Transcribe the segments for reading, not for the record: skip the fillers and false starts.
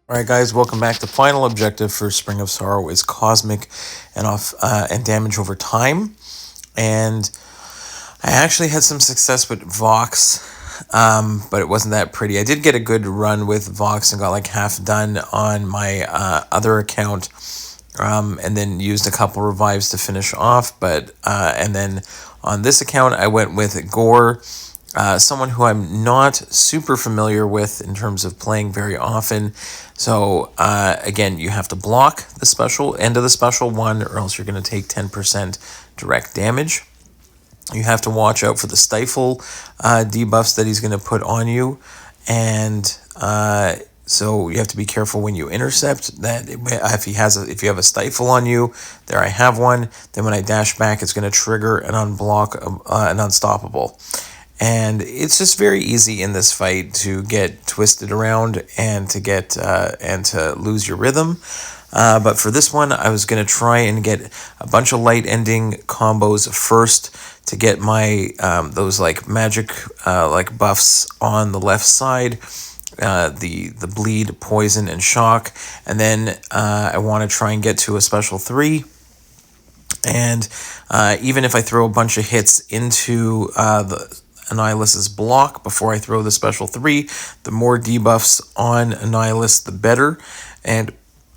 Alright guys, welcome back. The final objective for Spring of Sorrow is Cosmic and damage over time. And I actually had some success with Vox, but it wasn't that pretty. I did get a good run with Vox and got like half done on my other account, and then used a couple revives to finish off. And then on this account, I went with Gorr, someone who I'm not super familiar with in terms of playing very often. So again, you have to block the special end of the special one, or else you're going to take 10% direct damage. You have to watch out for the stifle debuffs that he's going to put on you, and so you have to be careful when you intercept that. If you have a stifle on you, there I have one. Then when I dash back, it's going to trigger an unblock, an unstoppable. And it's just very easy in this fight to get twisted around and to get and to lose your rhythm. But for this one, I was going to try and get a bunch of light ending combos first to get my those like magic like buffs on the left side, the bleed, poison, and shock. And then I want to try and get to a special 3. And even if I throw a bunch of hits into the Annihilus's block before I throw the special 3, the more debuffs on Annihilus, the better, and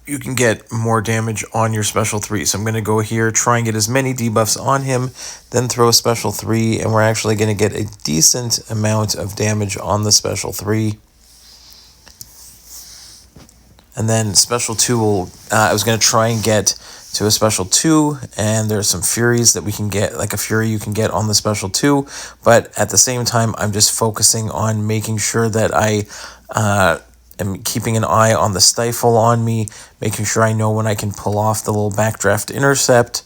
you can get more damage on your special 3. So I'm going to go here, try and get as many debuffs on him, then throw a special 3, and we're actually going to get a decent amount of damage on the special 3. And then special 2 I was going to try and get to a special 2, and there's some furies that we can get, like a fury you can get on the special 2, but at the same time I'm just focusing on making sure that I am keeping an eye on the stifle on me, making sure I know when I can pull off the little backdraft intercept,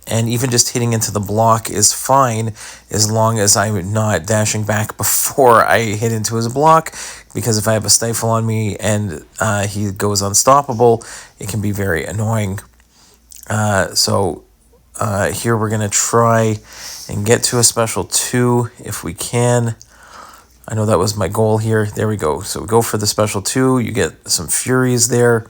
and even just hitting into the block is fine as long as I'm not dashing back before I hit into his block, because if I have a stifle on me and he goes unstoppable, it can be very annoying. So here we're going to try and get to a special 2 if we can. I know that was my goal here. There we go. So we go for the special 2. You get some furies there.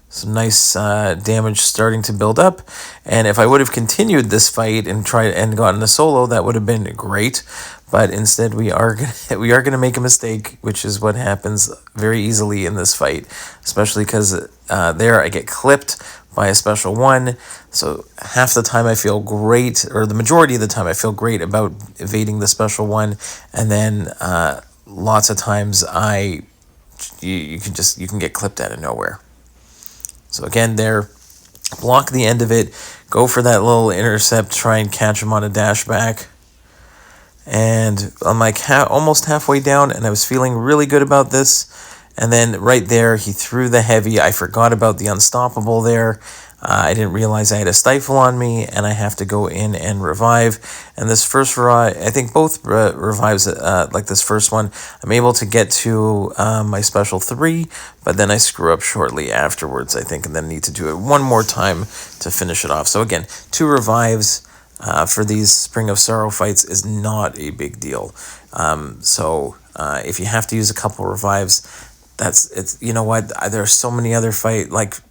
Some nice damage starting to build up, and if I would have continued this fight and tried and gotten a solo, that would have been great. But instead, we are gonna make a mistake, which is what happens very easily in this fight, especially because there I get clipped by a special 1. So half the time I feel great, or the majority of the time I feel great about evading the special 1, and then lots of times you can get clipped out of nowhere. So again, there, block the end of it, go for that little intercept, try and catch him on a dash back. And I'm like almost halfway down, and I was feeling really good about this. And then right there, he threw the heavy. I forgot about the unstoppable there. I didn't realize I had a stifle on me, and I have to go in and revive. And this first revive, I think both revives, like this first one, I'm able to get to my special 3, but then I screw up shortly afterwards, I think, and then need to do it one more time to finish it off. So again, 2 revives for these Spring of Sorrow fights is not a big deal. So if you have to use a couple revives, it's you know what, there are so many other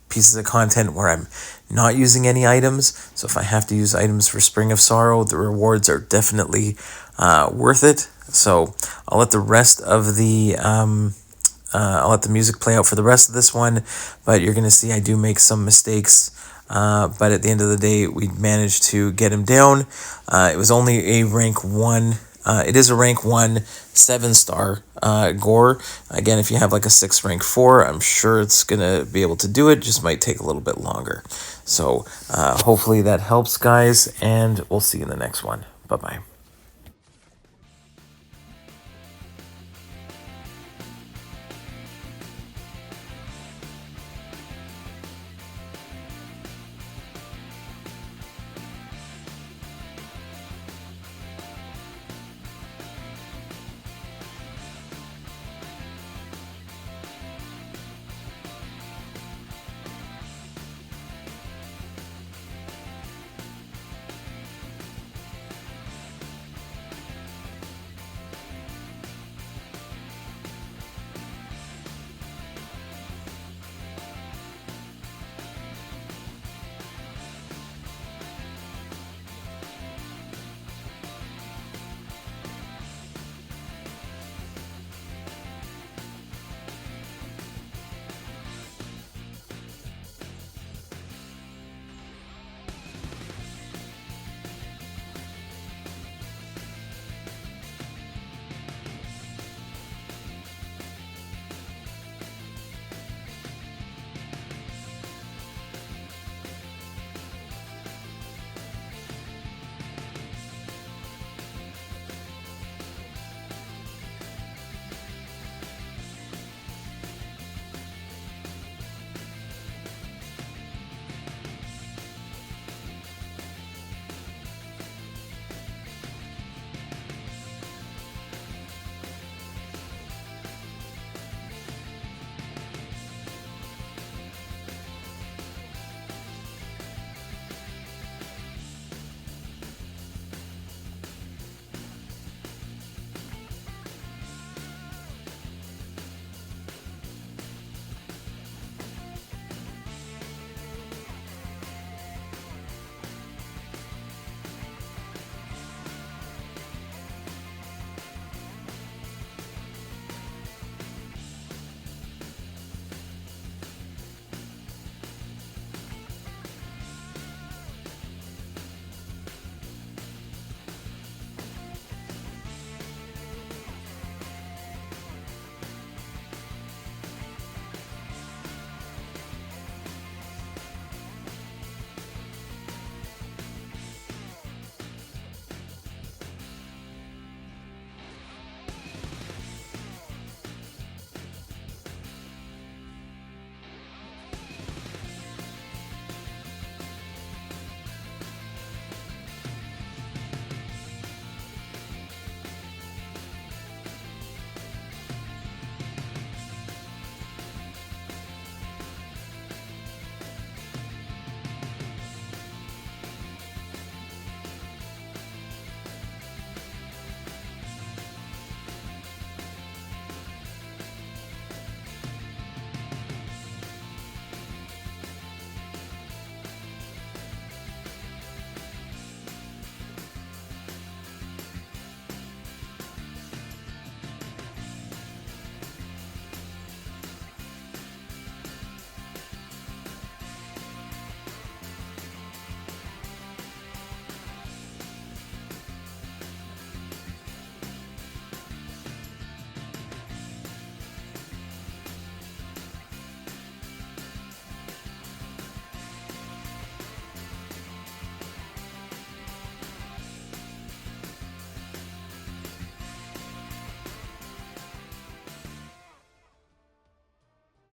pieces of content where I'm not using any items, so if I have to use items for Spring of Sorrow, the rewards are definitely worth it. So I'll let the rest of the I'll let the music play out for the rest of this one, but you're gonna see I do make some mistakes, but at the end of the day we managed to get him down. It was only a rank 1. It is a rank 1 7-star Gorr. Again, if you have like a 6 rank 4, I'm sure it's gonna be able to do it, just might take a little bit longer. So hopefully that helps, guys, and we'll see you in the next one. Bye bye.